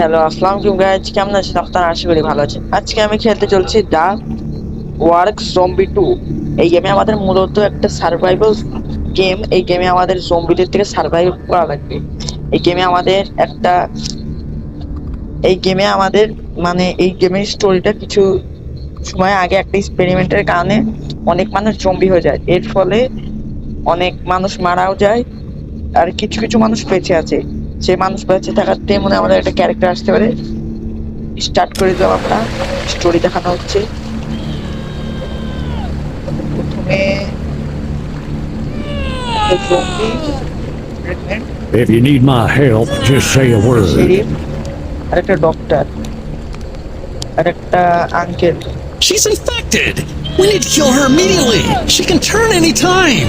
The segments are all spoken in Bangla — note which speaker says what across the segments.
Speaker 1: হ্যালো, আসসালামু আলাইকুম গাইজ, কেমন আছেন আপনারা? আশা করি ভালো আছেন। আজকে আমি খেলতে চলছি দ্য ওয়ার্ক জম্বি 2। এই গেমে আমাদের মূলত একটা সার্ভাইভাল গেম। এই গেমে আমাদের জম্বিদের থেকে সার্ভাইভ করা লাগবে। এই গেমে আমাদের একটা এই গেমে আমাদের মানে এই গেমের স্টোরিটা কিছু সময় আগে একটা এক্সপেরিমেন্টের কারণে অনেক মানুষ জম্বি হয়ে যায়। এর ফলে অনেক মানুষ মারাও যায়, আর কিছু কিছু মানুষ বেঁচে আছে। সে মানুষ বেঁচে থাকাতে মনে হয় আমাদের একটা ক্যারেক্টার আসতে পারে। স্টার্ট করে দিলাম, আমরা স্টোরি দেখানো হচ্ছে। প্রথমে zombie, pregnant,
Speaker 2: If you need my help, just say a word.
Speaker 1: Sheriff, আর একটা ডক্টর, আর একটা uncle.
Speaker 3: She's infected! We need to kill her immediately! She can turn any time!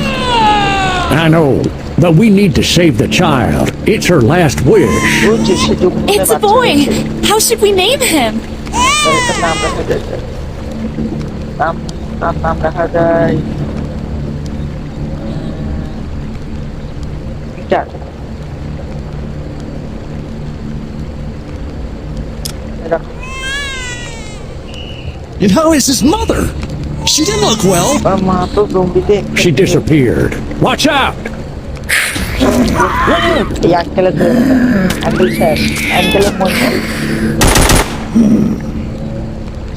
Speaker 2: I know, but we need to save the child. It's her last wish.
Speaker 1: বলছে সে যখন
Speaker 4: It's a boy! How should we name him?
Speaker 1: একটা নাম রাখা যায়, নাম নাম নাম রাখা যায় পিটার। রাখো।
Speaker 3: And how is his mother? She didn't look well.
Speaker 1: আর মা তো জম্বিতে
Speaker 2: She disappeared. Watch out!
Speaker 1: এই আঙ্কেলের আঙ্কেল স্যার, আঙ্কেলের মনে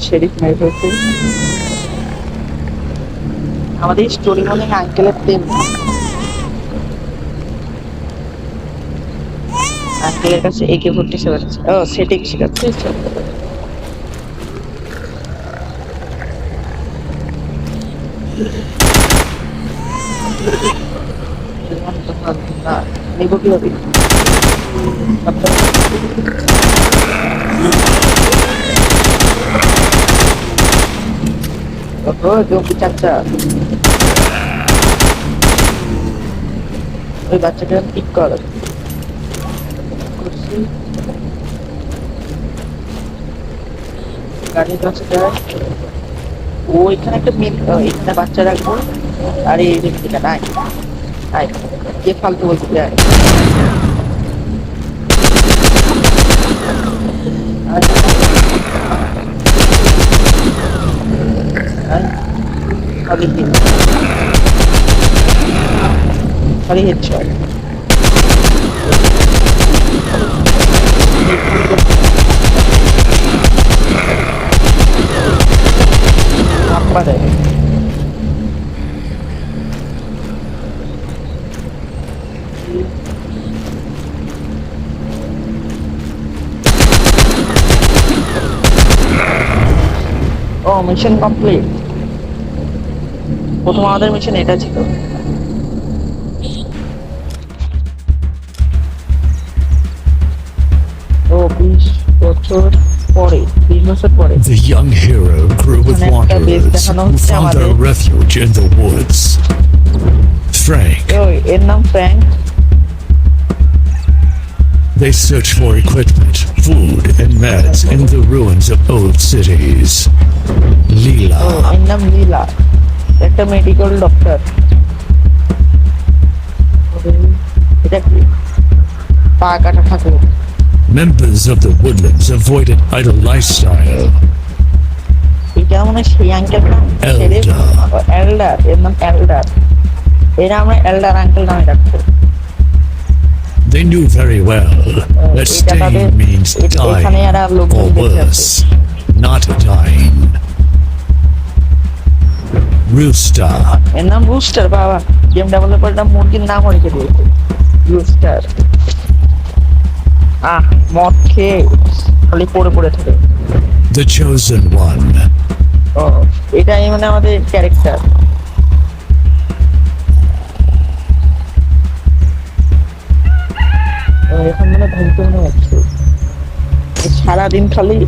Speaker 1: শেরিফ মেরে ফেলছে। আমাদের স্টোরি মনে হয় আঙ্কেলের প্রেম। আঙ্কেলের কাছে AK-47 আছে। ও সেটিং শিখাচ্ছে। না নিব কিভাবে? জম্বি চাচা, ওই বাচ্চাকে পিক কর করছি। গাড়ির কাছে যায়। ও এখানে একটা এখানে বাচ্চা রাখবো। আর এই ব্যক্তিটা নাই, আয় কে ফালতু বলতে যায়। খালি হেডশট। নাম্বারে ও মিশন কমপ্লিট। প্রথম আমাদের মিশন এটা ছিল। ও 20 বছর পরে, 20 বছর পরে
Speaker 3: The young hero grew with wanderers who found their refuge in the woods. Frank.
Speaker 1: এর নাম Frank.
Speaker 3: They search for equipment, food, and meds in the ruins of old cities. Leela.
Speaker 1: এর নাম লীলা, একটা মেডিকেল ডক্টর। এটা কি পা কাটা ঠাকুর?
Speaker 3: Members of the woodlands avoid an idle lifestyle.
Speaker 1: এটা মনে হয় সেই আঙ্কেল নাম এল্ডার। এর নাম এল্ডার। এরা আমরা এল্ডার আঙ্কেল নামে ডাকবো।
Speaker 3: They knew very well that staying means dying, or worse, not dying. Rooster.
Speaker 1: এর নাম রুস্টার। বাবা, গেম ডেভেলপারটা মুরগির নাম রেখে দিয়েছে রুস্টার। মদ খেয়ে খালি পড়ে পড়ে থাকে।
Speaker 3: The chosen one.
Speaker 1: ও এটাই মানে আমাদের ক্যারেক্টার। এখন মানে ঘুরতে মনে হচ্ছে সারাদিন খালি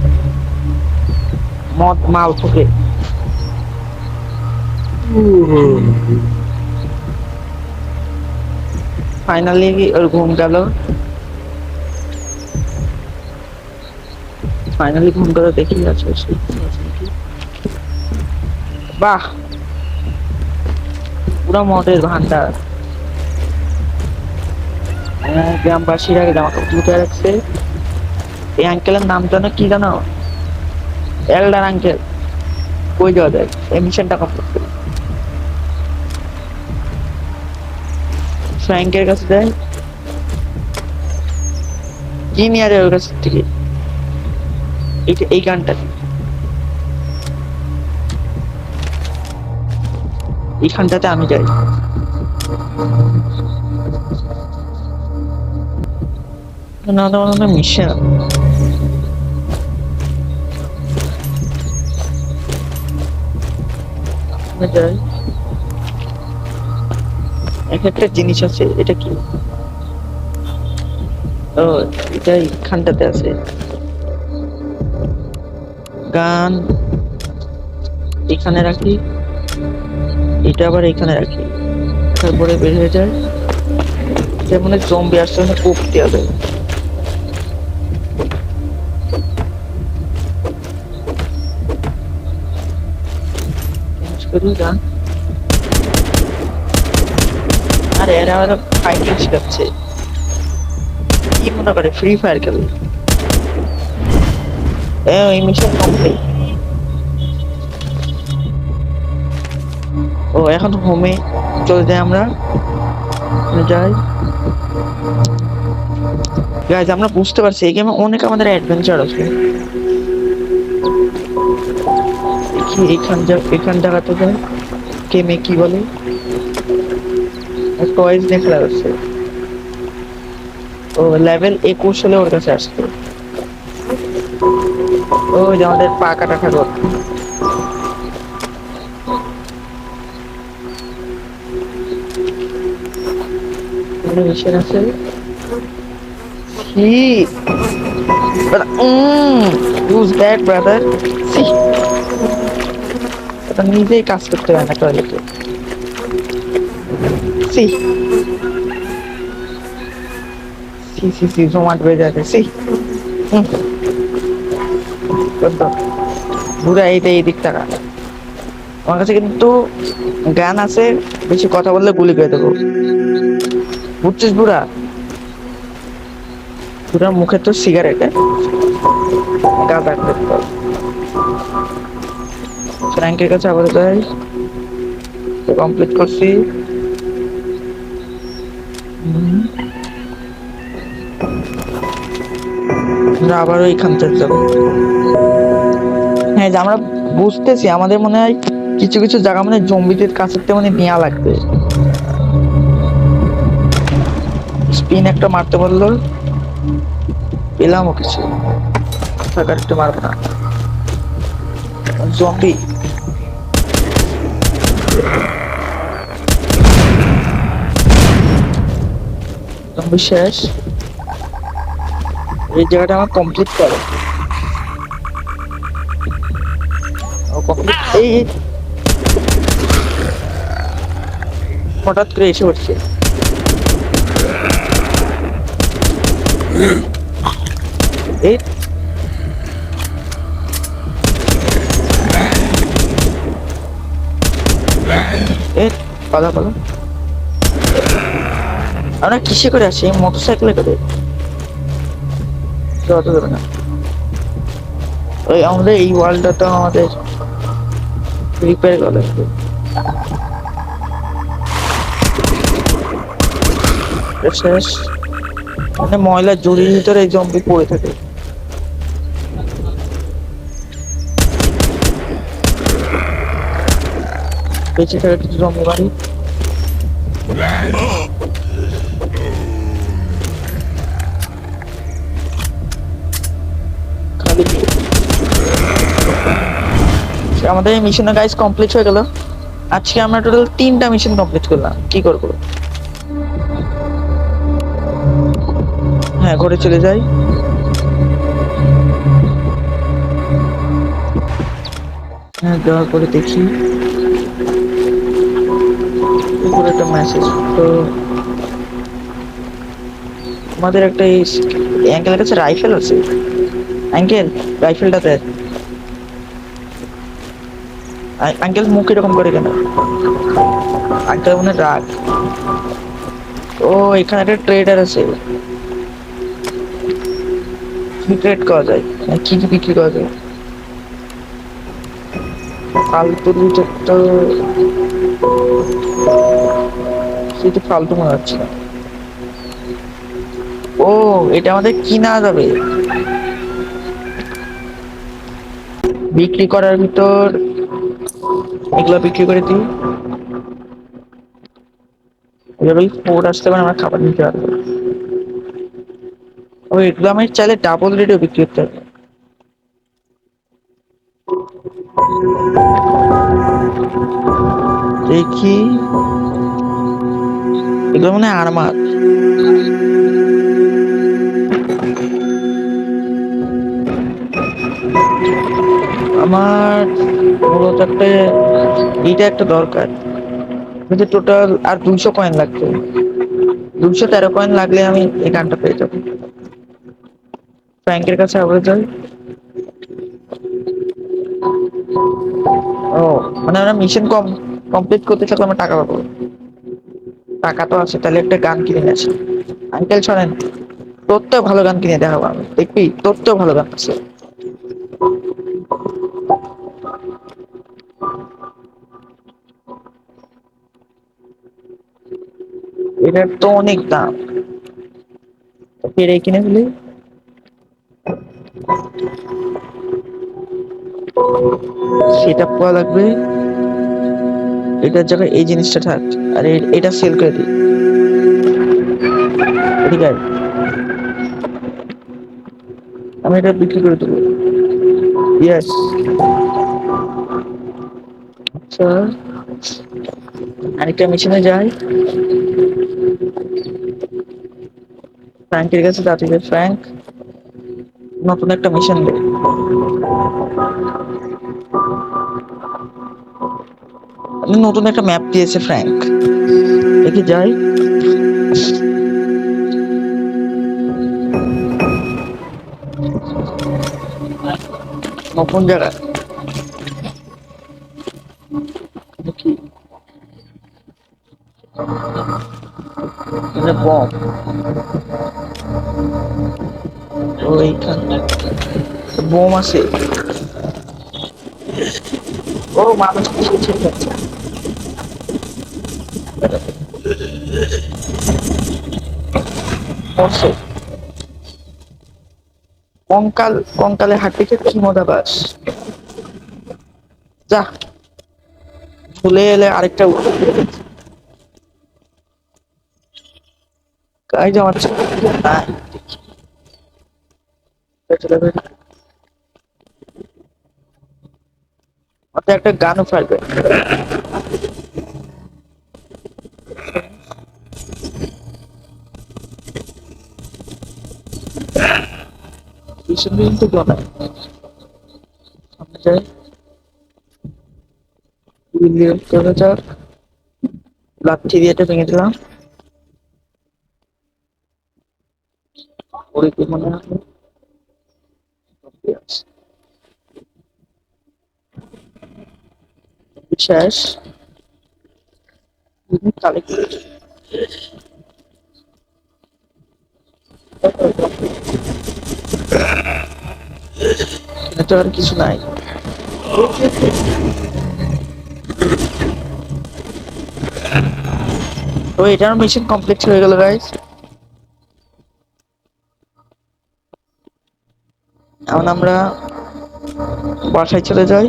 Speaker 1: মদ মাল থাকে। ফাইনালি ওর ঘুম গেল। ফাইনালি ঘুম গেল। দেখি আছে বাহ, পুরো মদের ভান্ডার। গ্রামবাসীরা জামা কাপড় ধুতে রাখছে। এই আঙ্কেলের নাম জানো কি জানো? এল্ডার আঙ্কেল। কই যাওয়া যায়? এই মিশনটা কমপ্লিট করি। ফ্র্যাঙ্কের কাছে যাই। কি নিয়ে যায় ওর কাছ থেকে? এই গানটা এইখানটাতে আমি যাই। না না না মিশন যাই। একটা জিনিস আছে, এটা কি? ও, এটা এইখানটাতে আছে। গান এখানে রাখি, এটা আবার এখানে রাখি, তারপরে বের হয়ে যায়। যেমন জম্বি আসছে না, কোপ দেওয়া যায়। গান আর এরা আবার ফাইটিং শিখাচ্ছে। কি মনে করে ফ্রি ফায়ার খেলে? এই মিশন কমপ্লিট। ও এখন হোমে চলে যাই, আমরা যাই। গাইজ আমরা বুঝতে পারছি এই গেমে অনেক আমাদের অ্যাডভেঞ্চার আছে। দেখি এখান জায়গাতে যাই। গেমে কি বলে টয়েস দেখে যাচ্ছে। ও লেভেল 21 হলে ওর কাছে আসতো। ও যে আমাদের পা কাটা ঠাকুর। মিশন আছে কি? Who's that brother? See, এটা নিজেই কাজ করতে হয় না টয়লেটে। See, জমাট হয়ে যাচ্ছে। See, বুড়া এই দিক টাকা। আমার কাছে কিন্তু গান আছে, বেশি কথা বললে গুলি করে দেবো, বুঝছিস বুড়া? বুড়ার মুখে তো সিগারেট, গাঁদা ফ্র্যাঙ্কের কাছে আবার যাই। কমপ্লিট করছি। আমরা আবার ওইখান থেকে যাবো। হ্যাঁ, যে আমরা বুঝতেছি আমাদের মনে হয় কিছু কিছু জায়গা মানে জম্বিদের কাছে মানে নেওয়া লাগবে। স্পিন একটা মারতে বললো, পেলামও কিছু। থাকার একটু মারবো না জম্বি। জম্বি শেষ। এই জায়গাটা আমার কমপ্লিট করো। এই হঠাৎ করে এসে উঠছে। এই পালা পালা। আমরা কিসে করে আসি? মোটর সাইকেলে করে যাওয়া যাবে না। ওই আমাদের এই ওয়ার্ল্ডটা তো আমাদের রিপেয়ার করা লাগবে। শেষ মানে ময়লা জরির ভিতরে এই জম্বি পড়ে থাকে। বেঁচে থাকা কিছু জম্বি বাড়ি। আমাদের এই মিশন গাইজ কমপ্লিট হয়ে গেল। আজকে আমরা টোটাল 3টা মিশন কমপ্লিট করলাম। কি করবো? হ্যাঁ, ঘরে চলে যাই। হ্যাঁ, যাওয়ার পরে দেখি একটা মেসেজ। তো আমাদের একটা এই অ্যাঙ্কেলের কাছে রাইফেল আছে। অ্যাঙ্কেল রাইফেলটাতে। আঙ্কেল মুখ এরকম করে কেন? আঙ্কেল মনে রাগ। ও এখানে একটা ট্রেডার আছে। কি ট্রেড করা যায়, মানে কি কি বিক্রি করা যায়? ফালতু লুটেরটা সেটা ফালতু মনে হচ্ছে না। ও, এটা আমাদের কিনা যাবে বিক্রি করার ভিতর। এগুলো বিক্রি করে দিই, লেভেল 4 আসতে পারে, আমরা খাবার নিতে পারবো। ও, এগুলো আমি চাইলে ডাবল রেটেও বিক্রি করতে পারবো। দেখি, এগুলো মানে আর্মার। আমার মূলত একটা এইটা একটা দরকার, কিন্তু টোটাল আর 200 কয়েন লাগবে। 213 কয়েন লাগলে আমি এই গানটা পেয়ে যাবো। ব্যাংকের কাছে আবার যাই। ও, মানে আমরা মিশন কমপ্লিট করতে থাকলে আমরা টাকা পাবো। টাকা তো আছে, তাহলে একটা গান কিনে নিয়ে আসি। আঙ্কেল শোনেন, তোর তো ভালো গান কিনে দেখাবো আমি, দেখবি তোর তো ভালো গান আছে। এটার তো অনেক দাম, এটাই কিনে ফেলি। সেটা পাওয়া লাগবে, এটার জায়গায় এই জিনিসটা থাক। আর এটা সেল করে দিই, ঠিক আছে? আমি এটা বিক্রি করে দেবো। ইয়েস। আচ্ছা, আরেকটা মেশিনে যাই। ফ্র্যাঙ্কের কাছে যাচ্ছি, যে ফ্র্যাঙ্ক নতুন একটা মিশন দেয়। নতুন একটা ম্যাপ দিয়েছে ফ্র্যাঙ্ক, দেখি যাই। নতুন জায়গা দেখি, বম ওইখানে বোম আছে। ও, মানুষ কিছু মরছে। কঙ্কালে হাট থেকে কি মজা বাস। যা, ভুলে এলে আরেকটা গাই জমাচ্ছে না। একটা গানও ফাইবে। তো বানায় সামনে যাই, করা যাক। লাঠি দিয়ে এটা ভেঙে দিলাম। ওরে কি মনে হয় শেষ কালেক্ট। তো আর কিছু নাই। তো এটার মিশন কমপ্লিট হয়ে গেল গাইস। এখন আমরা বাসায় চলে যাই।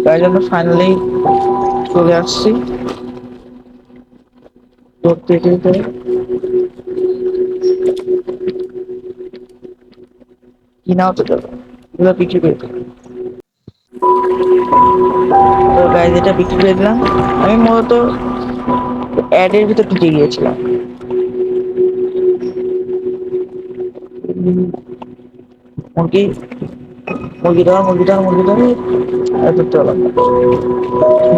Speaker 1: গাইস, আমরা ফাইনালি চলে আসছি। কিনাও তো যাবে, এগুলো বিক্রি করে দেবো। তো গাইস, এটা বিক্রি করে দিলাম। আমি মূলত অ্যাডের ভিতর ঢুকে গিয়েছিলাম। মুরগি মুরগি ধরে ধরতে পারলাম না।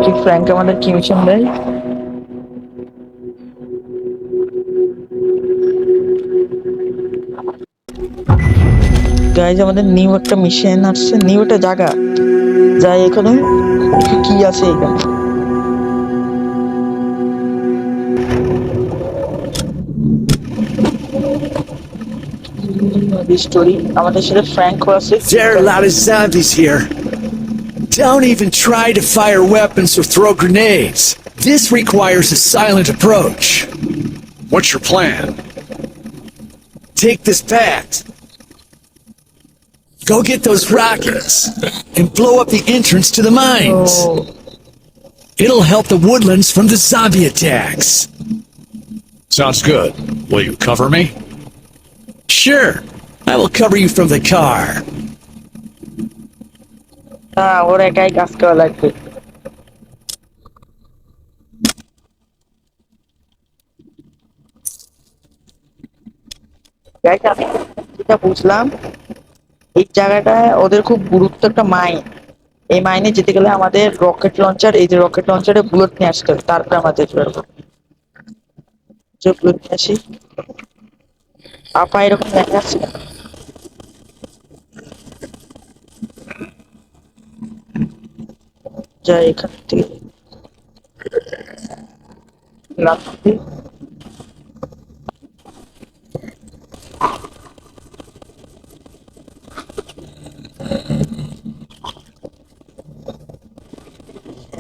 Speaker 1: কি ফ্র্যাঙ্ক আমাদের কি মিশন দেয়? গাইজ, আমাদের নিউ একটা মিশন আসছে, নিউ একটা জায়গা। যাই, এখানে কি আছে এখানে? the story. আমাদের সাথে ফ্র্যাঙ্কো আছে।
Speaker 5: There are a lot of zombies here. Don't even try to fire weapons or throw grenades. This requires a silent approach.
Speaker 3: What's your plan?
Speaker 5: Take this bat. Go get those rockets and blow up the entrance to the mines.
Speaker 1: Oh,
Speaker 5: It'll help the woodlands from the zombie attacks.
Speaker 3: Sounds good. Will you cover me?
Speaker 5: Sure, I will cover you from the car.
Speaker 1: ওর একাই কাজ করা লাগবে। Guys, আমি যেটা বুঝলাম এই জায়গাটায় ওদের খুব গুরুত্ব একটা মাইন। এই মাইনে যেতে গেলে আমাদের রকেট লঞ্চার, এই যে রকেট লঞ্চারে বুলেট নিয়ে আসতে হবে, তারপরে আমরা যেতে পারবো। বুলেট নিয়ে আসি। আপা এরকম লেখা আছে কেন? যাই এখান থেকে লাফ দিই।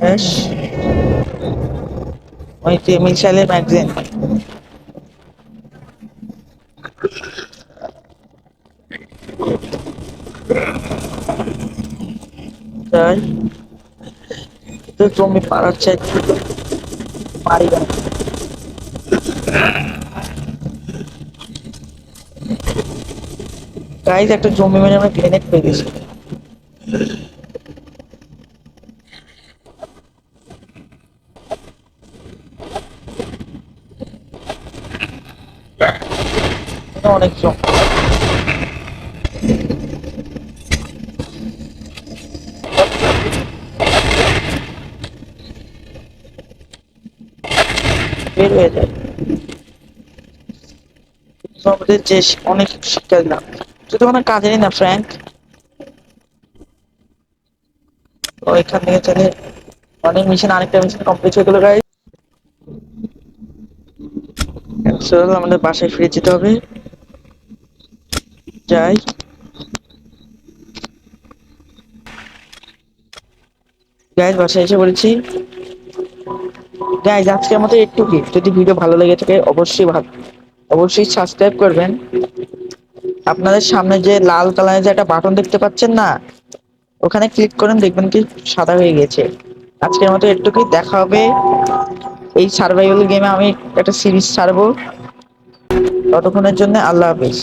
Speaker 1: Yes. ওই যে মিসাইলের ম্যাগাজিন। তাই তো জমি পাড়ার চাই পারি না। গাইজ একটা জমি মেরে আমরা গ্রেনেড পেয়ে গেছি। অনেক জমি বের হয়ে যায়। আমাদের যে অনেক শিক্ষা দিলাম, তুই তো কোনো কাজে নেই না ফ্র্যাঙ্ক। তো এখান থেকে চলে অনেক মিশন, আরেকটা মিশন কমপ্লিট হয়ে গেল গাইজ। আমাদের বাসায় ফিরে যেতে হবে। যাই গাইজ, বাসায় এসে বলেছি। গাইজ আজকের মতো একটু কি, যদি ভিডিও ভালো লেগে থাকে অবশ্যই সাবস্ক্রাইব করবেন। আপনাদের সামনে যে লাল কালারের যে একটা বাটন দেখতে পাচ্ছেন না, ওখানে ক্লিক করেন, দেখবেন কি সাদা হয়ে গেছে। আজকের মতো একটুকুই, দেখা হবে এই সার্ভাইভাল গেমে। আমি একটা সিরিজ ছাড়বো, ততক্ষণের জন্য আল্লাহ হাফেজ।